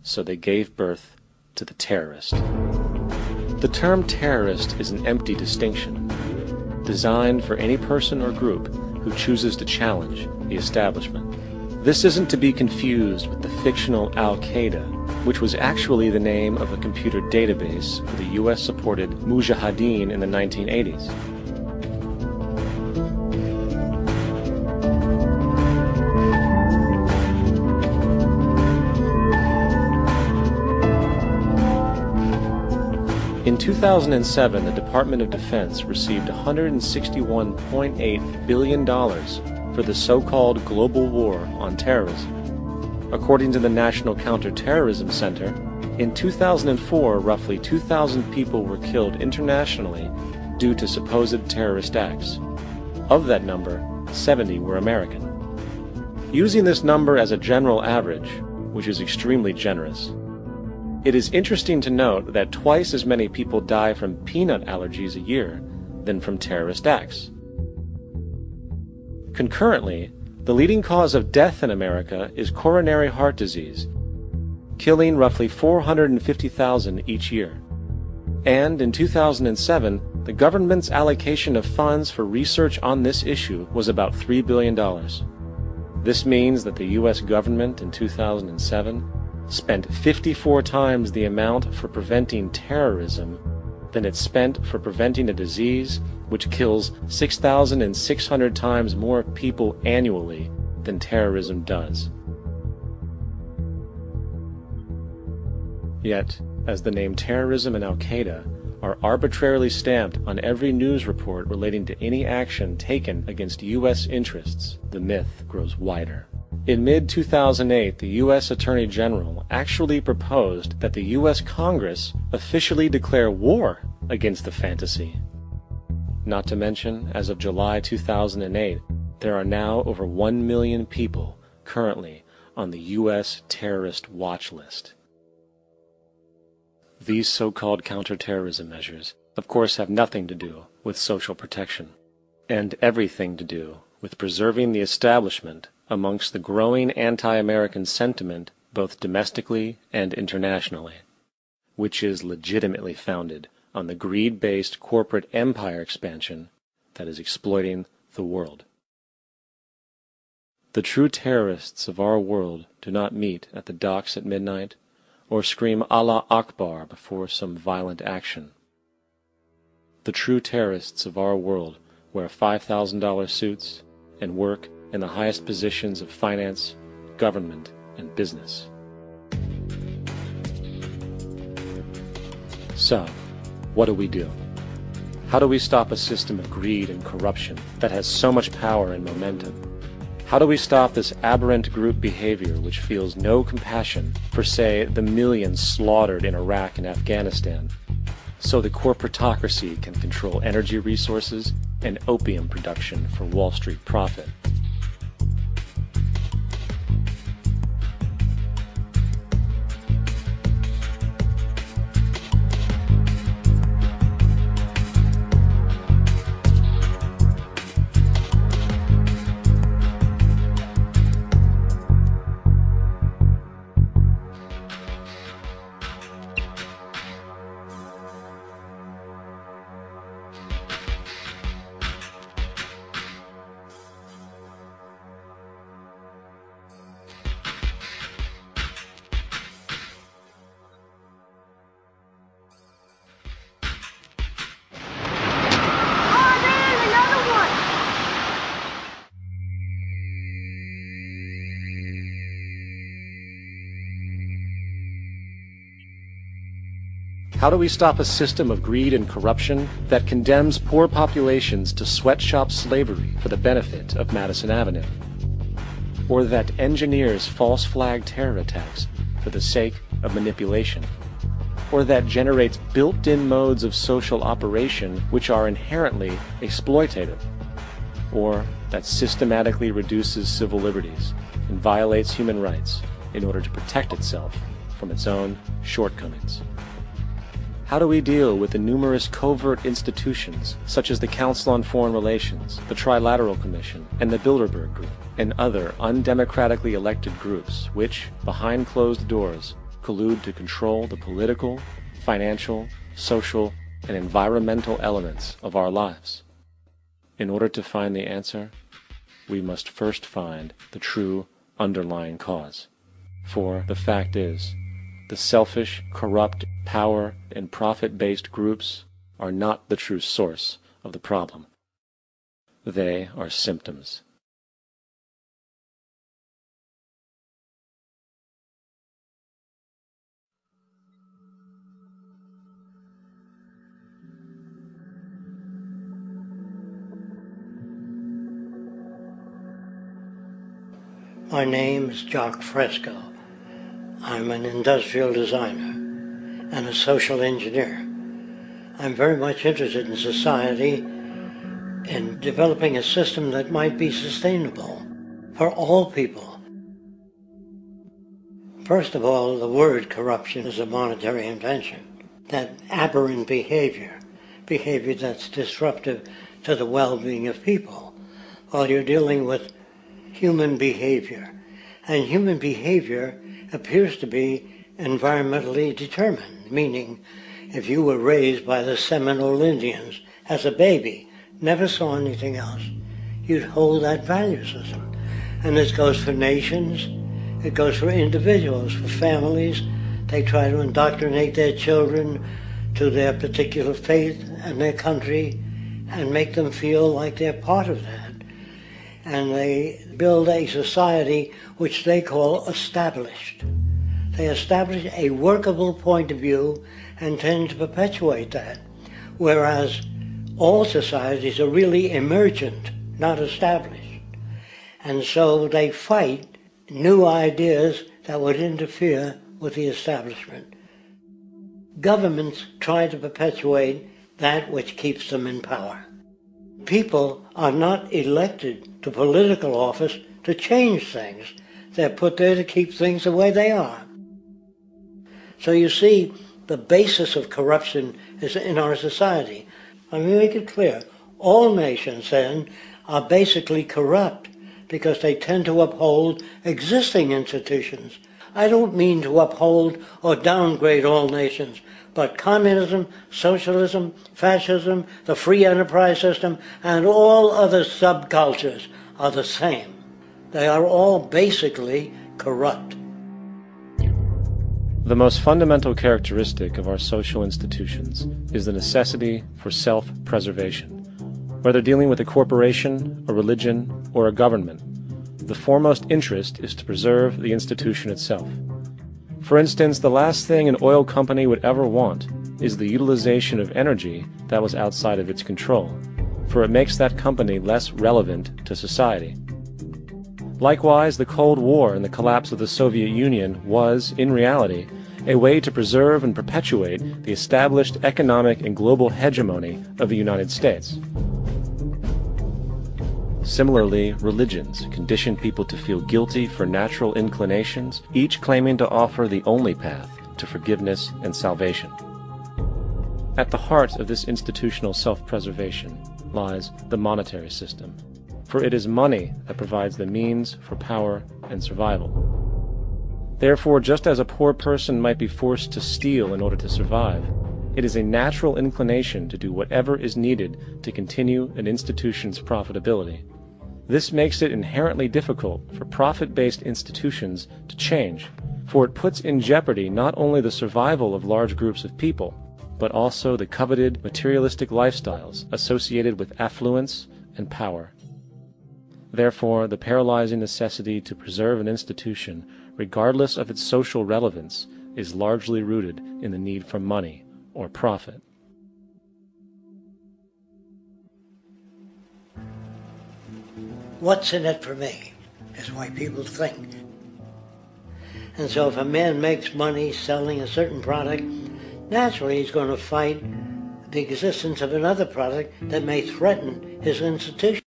so they gave birth to the terrorist. The term terrorist is an empty distinction, designed for any person or group who chooses to challenge the establishment. This isn't to be confused with the fictional Al-Qaeda, which was actually the name of a computer database for the US-supported Mujahideen in the 1980s. In 2007, the Department of Defense received $161.8 billion for the so-called global war on terrorism. According to the National Counterterrorism Center, in 2004, roughly 2,000 people were killed internationally due to supposed terrorist acts. Of that number, 70 were American. Using this number as a general average, which is extremely generous, it is interesting to note that twice as many people die from peanut allergies a year than from terrorist acts. Concurrently, the leading cause of death in America is coronary heart disease, killing roughly 450,000 each year. And in 2007, the government's allocation of funds for research on this issue was about $3 billion. This means that the U.S. government in 2007 spent 54 times the amount for preventing terrorism than it spent for preventing a disease which kills 6,600 times more people annually than terrorism does. Yet, as the name terrorism and Al-Qaeda are arbitrarily stamped on every news report relating to any action taken against U.S. interests, the myth grows wider. In mid-2008, the U.S. Attorney General actually proposed that the U.S. Congress officially declare war against the fantasy. Not to mention, as of July 2008, there are now over 1 million people currently on the U.S. terrorist watch list. These so-called counterterrorism measures, of course, have nothing to do with social protection, and everything to do with preserving the establishment amongst the growing anti-American sentiment both domestically and internationally, which is legitimately founded on the greed-based corporate empire expansion that is exploiting the world. The true terrorists of our world do not meet at the docks at midnight or scream Allah Akbar before some violent action. The true terrorists of our world wear $5,000 suits and work in the highest positions of finance, government, and business. So, what do? How do we stop a system of greed and corruption that has so much power and momentum? How do we stop this aberrant group behavior which feels no compassion for, say, the millions slaughtered in Iraq and Afghanistan, so the corporatocracy can control energy resources and opium production for Wall Street profit? How do we stop a system of greed and corruption that condemns poor populations to sweatshop slavery for the benefit of Madison Avenue? Or that engineers false flag terror attacks for the sake of manipulation? Or that generates built-in modes of social operation which are inherently exploitative? Or that systematically reduces civil liberties and violates human rights in order to protect itself from its own shortcomings? How do we deal with the numerous covert institutions, such as the Council on Foreign Relations, the Trilateral Commission, and the Bilderberg Group, and other undemocratically elected groups which, behind closed doors, collude to control the political, financial, social, and environmental elements of our lives? In order to find the answer, we must first find the true underlying cause. For the fact is, the selfish, corrupt, power, and profit-based groups are not the true source of the problem. They are symptoms. My name is Jock Fresco. I'm an industrial designer and a social engineer. I'm very much interested in society and developing a system that might be sustainable for all people. First of all, the word corruption is a monetary invention. That aberrant behavior that's disruptive to the well-being of people, while you're dealing with human behavior. And human behavior appears to be environmentally determined, meaning if you were raised by the Seminole Indians as a baby, never saw anything else, you'd hold that value system. And this goes for nations, it goes for individuals, for families. They try to indoctrinate their children to their particular faith and their country and make them feel like they're part of that. And they build a society which they call established. They establish a workable point of view and tend to perpetuate that, whereas all societies are really emergent, not established. And so they fight new ideas that would interfere with the establishment. Governments try to perpetuate that which keeps them in power. People are not elected to political office to change things. They're put there to keep things the way they are. So you see, the basis of corruption is in our society. Let me make it clear. All nations, then, are basically corrupt because they tend to uphold existing institutions. I don't mean to uphold or downgrade all nations, but communism, socialism, fascism, the free enterprise system, and all other subcultures are the same. They are all basically corrupt. The most fundamental characteristic of our social institutions is the necessity for self-preservation. Whether dealing with a corporation, a religion, or a government, the foremost interest is to preserve the institution itself. For instance, the last thing an oil company would ever want is the utilization of energy that was outside of its control, for it makes that company less relevant to society. Likewise, the Cold War and the collapse of the Soviet Union was, in reality, a way to preserve and perpetuate the established economic and global hegemony of the United States. Similarly, religions condition people to feel guilty for natural inclinations, each claiming to offer the only path to forgiveness and salvation. At the heart of this institutional self-preservation lies the monetary system, for it is money that provides the means for power and survival. Therefore, just as a poor person might be forced to steal in order to survive, it is a natural inclination to do whatever is needed to continue an institution's profitability. This makes it inherently difficult for profit-based institutions to change, for it puts in jeopardy not only the survival of large groups of people, but also the coveted materialistic lifestyles associated with affluence and power. Therefore, the paralyzing necessity to preserve an institution, regardless of its social relevance, is largely rooted in the need for money or profit. What's in it for me is why people think. And so if a man makes money selling a certain product, naturally he's going to fight the existence of another product that may threaten his institution.